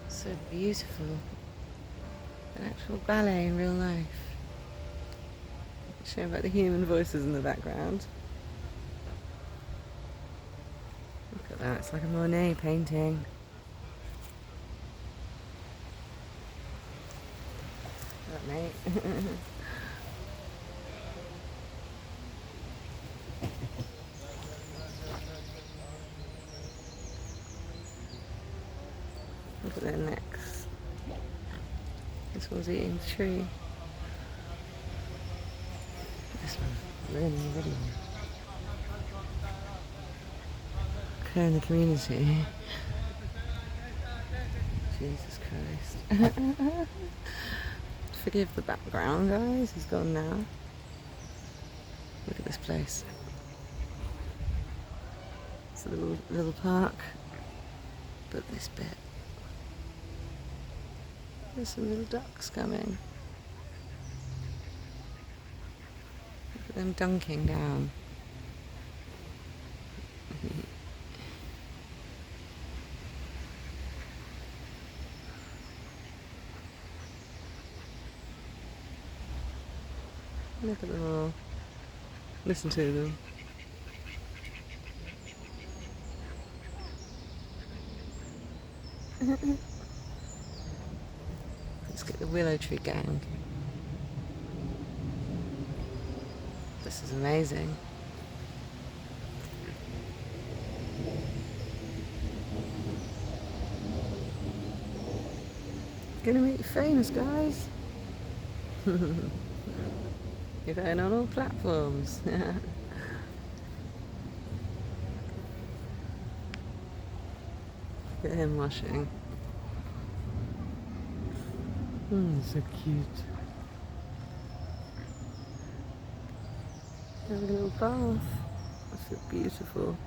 So beautiful. An actual ballet in real life. Showing about the human voices in the background. Look at that, it's like a Monet painting. Look, mate. Look at their necks. This one's eating the tree. This one's really clear in the community. Jesus Christ. Forgive the background, guys. He's gone now. Look at this place. It's a little park. But this bit. There's some little ducks coming. Look at them dunking down. Look at them all. Listen to them. Let's get the willow tree gang. This is amazing. Gonna make you famous, guys. You're going on all platforms. Look at him washing. So cute. Having a little bath. That's so beautiful.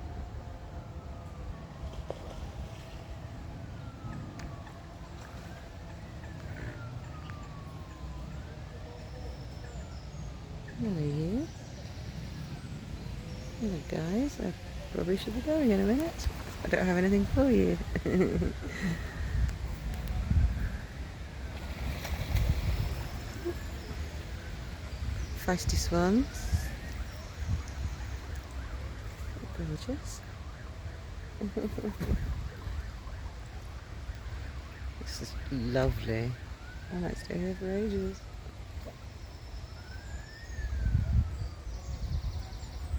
Hello, you. Hello, guys. I probably should be going in a minute. I don't have anything for you. Feisty swans. Gorgeous. This is lovely. I might stay here for ages.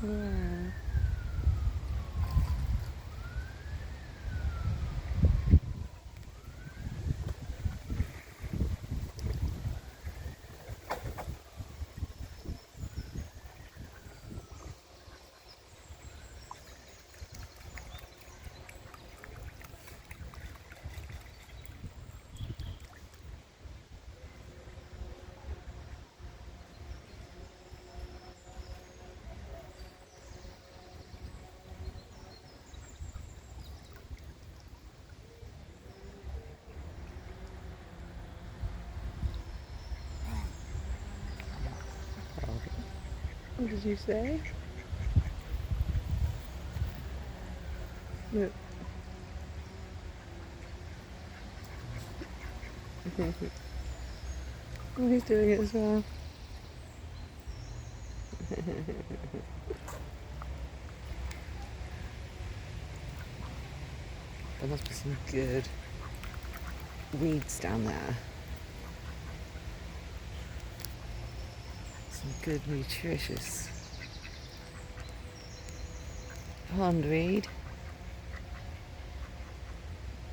Wow. What did you say? Look. Oh, he's doing it as well. There must be some good weeds down there. Some good, nutritious pondweed.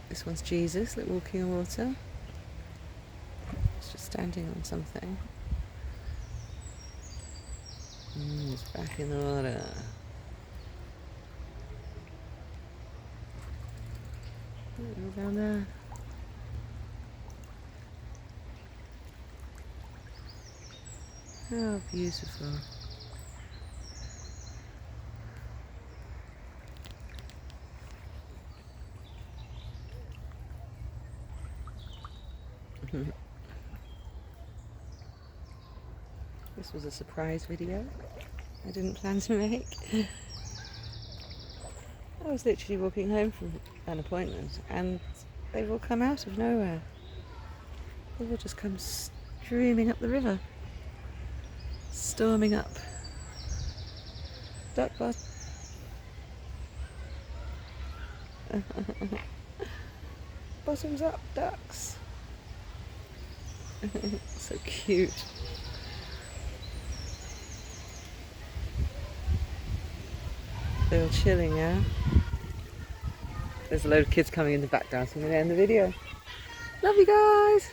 This one's Jesus, like walking on water. It's just standing on something. It's back in the water. Go down there. How beautiful. This was a surprise video I didn't plan to make. I was literally walking home from an appointment and they've all come out of nowhere. They've all just come streaming up the river, storming up. Duck bus. Bottoms up, ducks. So cute. They're all chilling now. There's a load of kids coming in the back dance. I'm going to end the video. Love you guys.